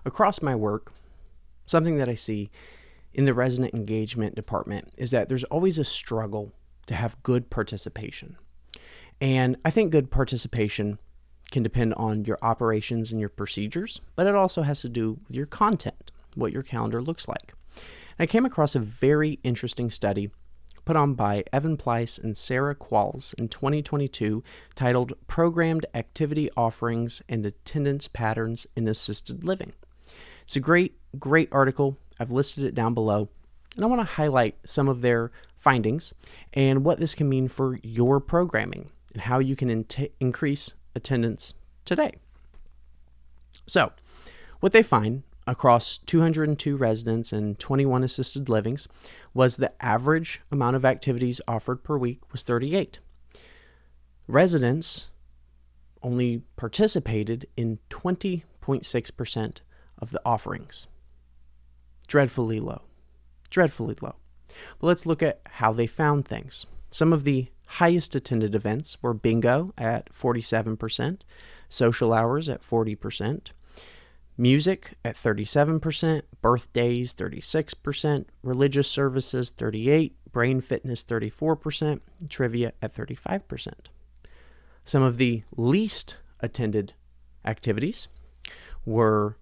Across my work, something that I see in the resident engagement department is that there's always a struggle to have good participation. And I think good participation can depend on your operations and your procedures, but it also has to do with your content, what your calendar looks like. And I came across a very interesting study put on by Evan Pleiss and Sarah Qualls in 2022 titled Programmed Activity Offerings and Attendance Patterns in Assisted Living. It's a great article. I've listed it down below, and I want to highlight some of their findings and what this can mean for your programming and how you can increase attendance today. So, what they find across 202 residents and 21 assisted livings was the average amount of activities offered per week was 38. Residents only participated in 20.6% of the offerings. Dreadfully low. But let's look at how they found things. Some of the highest attended events were bingo at 47%, social hours at 40%, music at 37%, birthdays 36%, religious services 38%, brain fitness 34%, trivia at 35%. Some of the least attended activities were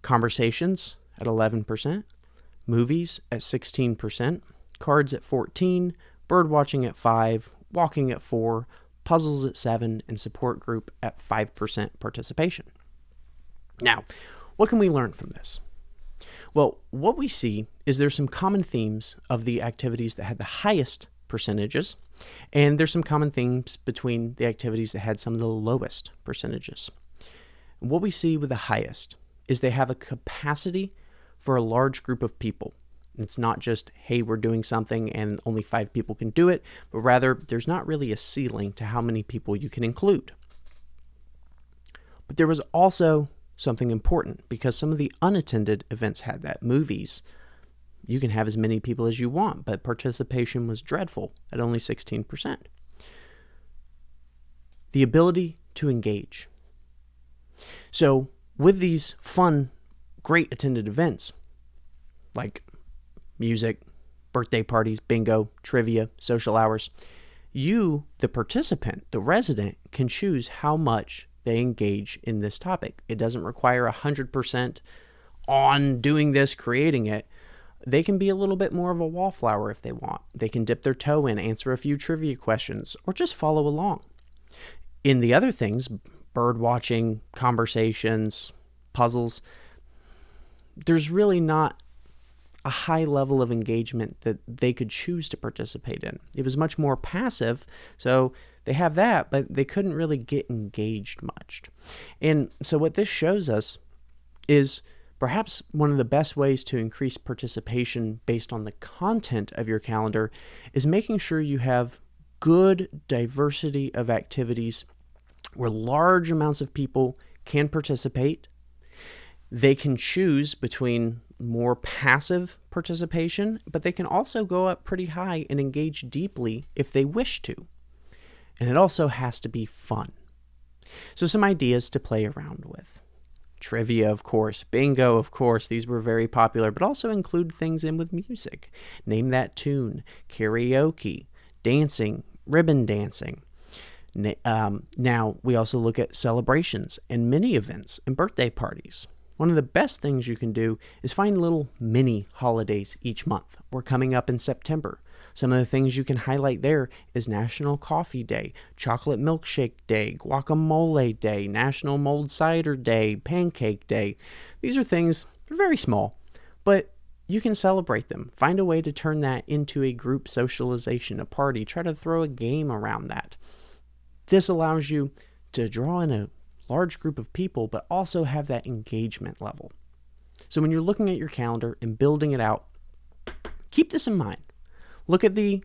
conversations at 11%, movies at 16%, cards at 14%, bird watching at 5%, walking at 4%, puzzles at 7%, and support group at 5% participation. Now, what can we learn from this? Well, what we see is there's some common themes of the activities that had the highest percentages, and there's some common themes between the activities that had some of the lowest percentages. And what we see with the highest is they have a capacity for a large group of people. It's not just, hey, we're doing something and only 5 people can do it, but rather there's not really a ceiling to how many people you can include. But there was also something important because some of the unattended events had that. Movies, you can have as many people as you want, but participation was dreadful at only 16%. The ability to engage. So with these fun, great attended events like music, birthday parties, bingo, trivia, social hours, you, the participant, the resident, can choose how much they engage in this topic. It doesn't require 100% on doing this, creating it. They can be a little bit more of a wallflower if they want. They can dip their toe in, answer a few trivia questions, or just follow along. In the other things, bird watching, conversations, puzzles, there's really not a high level of engagement that they could choose to participate in. It was much more passive, so they have that, but they couldn't really get engaged much. And so what this shows us is perhaps one of the best ways to increase participation based on the content of your calendar is making sure you have good diversity of activities where large amounts of people can participate. They can choose between more passive participation, but they can also go up pretty high and engage deeply if they wish to. And it also has to be fun. So some ideas to play around with. Trivia, of course. Bingo, of course. These were very popular, but also include things in with music. Name that tune. Karaoke. Dancing. Ribbon dancing. Now, we also look at celebrations and mini events and birthday parties. One of the best things you can do is find little mini holidays each month. We're coming up in September. Some of the things you can highlight there is National Coffee Day, Chocolate Milkshake Day, Guacamole Day, National Mulled Cider Day, Pancake Day. These are things, they're very small, but you can celebrate them. Find a way to turn that into a group socialization, a party. Try to throw a game around that. This allows you to draw in a large group of people, but also have that engagement level. So when you're looking at your calendar and building it out, keep this in mind. Look at the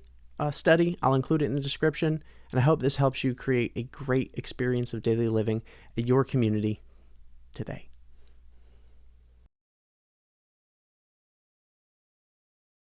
study. I'll include it in the description, and I hope this helps you create a great experience of daily living at your community today.